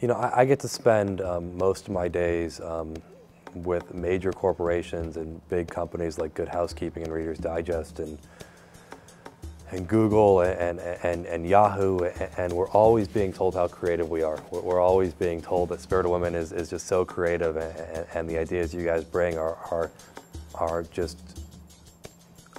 You know, I get to spend most of my days with major corporations and big companies like Good Housekeeping and Reader's Digest and Google and Yahoo, and we're always being told how creative we are. We're always being told that Spirit of Women is just so creative, and the ideas you guys bring are just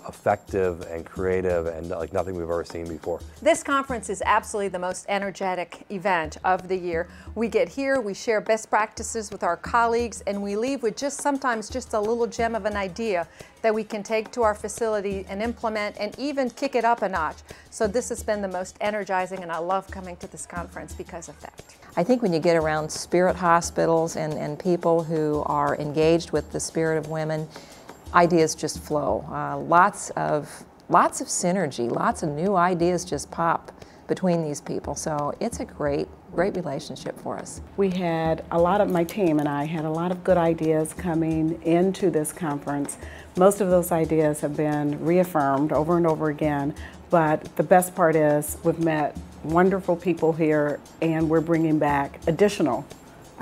effective and creative and like nothing we've ever seen before. This conference is absolutely the most energetic event of the year. We get here, we share best practices with our colleagues, and we leave with sometimes just a little gem of an idea that we can take to our facility and implement and even kick it up a notch. So this has been the most energizing, and I love coming to this conference because of that. I think when you get around Spirit hospitals and people who are engaged with the Spirit of Women, ideas just flow. Lots of synergy, lots of new ideas just pop between these people. So it's a great relationship for us. We had my team and I had a lot of good ideas coming into this conference. Most of those ideas have been reaffirmed over and over again, but the best part is we've met wonderful people here and we're bringing back additional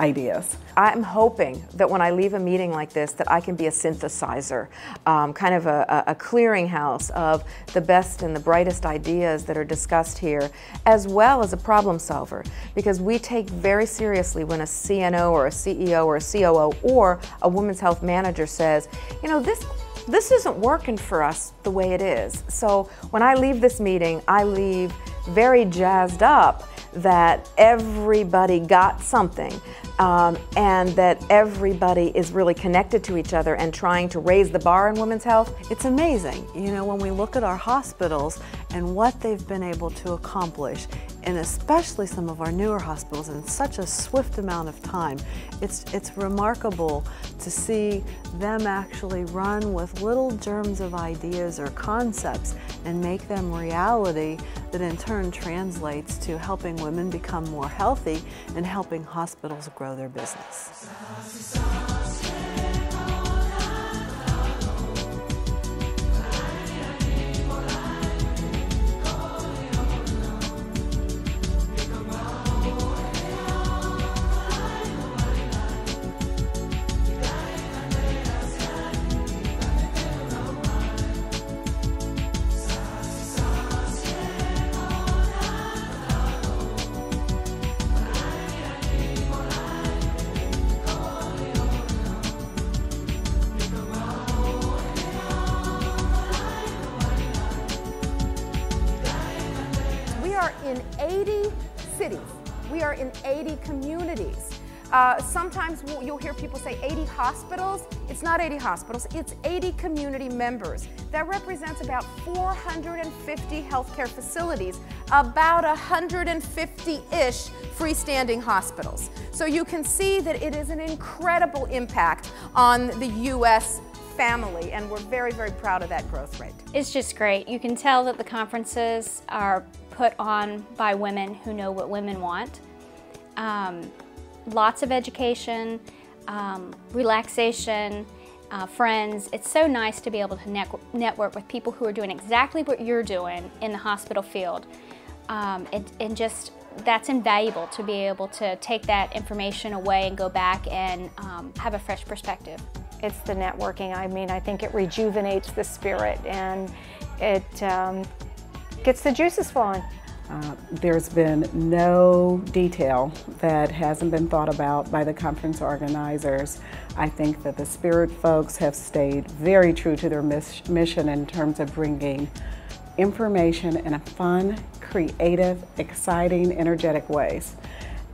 ideas. I'm hoping that when I leave a meeting like this that I can be a synthesizer, kind of a clearinghouse of the best and the brightest ideas that are discussed here, as well as a problem solver, because we take very seriously when a CNO or a CEO or a COO or a women's health manager says, you know, this isn't working for us the way it is. So when I leave this meeting, I leave very jazzed up that everybody got something and that everybody is really connected to each other and trying to raise the bar in women's health. It's amazing, you know, when we look at our hospitals and what they've been able to accomplish, and especially some of our newer hospitals in such a swift amount of time. It's remarkable to see them actually run with little germs of ideas or concepts and make them reality that in turn translates to helping women become more healthy and helping hospitals grow their business. In 80 cities. We are in 80 communities. Sometimes you'll hear people say 80 hospitals. It's not 80 hospitals, it's 80 community members. That represents about 450 healthcare facilities, about 150-ish freestanding hospitals. So you can see that it is an incredible impact on the U.S. family, and we're very, very proud of that growth rate. It's just great. You can tell that the conferences are put on by women who know what women want. Lots of education, relaxation, friends. It's so nice to be able to network with people who are doing exactly what you're doing in the hospital field. And just, that's invaluable to be able to take that information away and go back and have a fresh perspective. It's the networking. I mean, I think it rejuvenates the spirit and it gets the juices flowing. There's been no detail that hasn't been thought about by the conference organizers. I think that the Spirit folks have stayed very true to their mission in terms of bringing information in a fun, creative, exciting, energetic ways.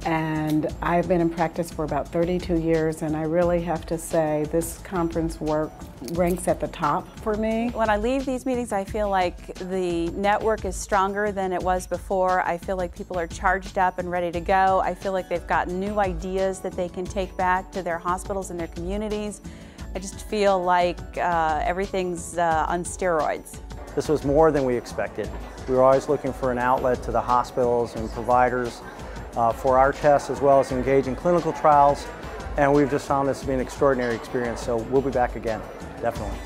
And I've been in practice for about 32 years, and I really have to say this conference work ranks at the top for me. When I leave these meetings, I feel like the network is stronger than it was before. I feel like people are charged up and ready to go. I feel like they've got new ideas that they can take back to their hospitals and their communities. I just feel like everything's on steroids. This was more than we expected. We were always looking for an outlet to the hospitals and providers for our tests, as well as engage in clinical trials, and we've just found this to be an extraordinary experience, so we'll be back again, definitely.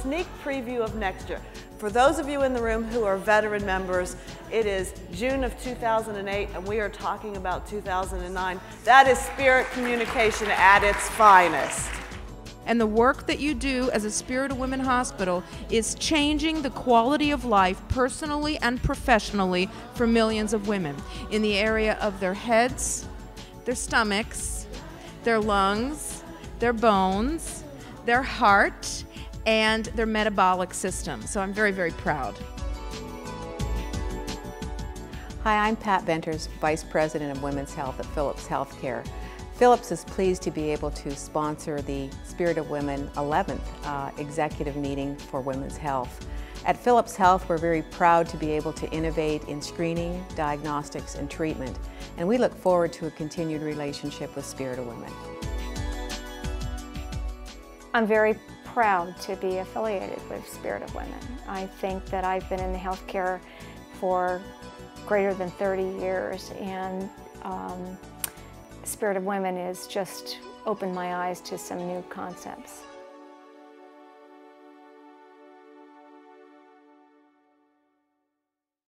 sneak preview of next year. For those of you in the room who are veteran members, it is June of 2008 and we are talking about 2009. That is spirit communication at its finest. And the work that you do as a Spirit of Women Hospital is changing the quality of life personally and professionally for millions of women in the area of their heads, their stomachs, their lungs, their bones, their heart, and their metabolic system. So I'm very, very proud. Hi, I'm Pat Venters, Vice President of Women's Health at Philips Healthcare. Philips is pleased to be able to sponsor the Spirit of Women 11th Executive Meeting for Women's Health. At Philips Health, we're very proud to be able to innovate in screening, diagnostics, and treatment, and we look forward to a continued relationship with Spirit of Women. I'm very proud to be affiliated with Spirit of Women. I think that I've been in the healthcare for greater than 30 years, and Spirit of Women has just opened my eyes to some new concepts.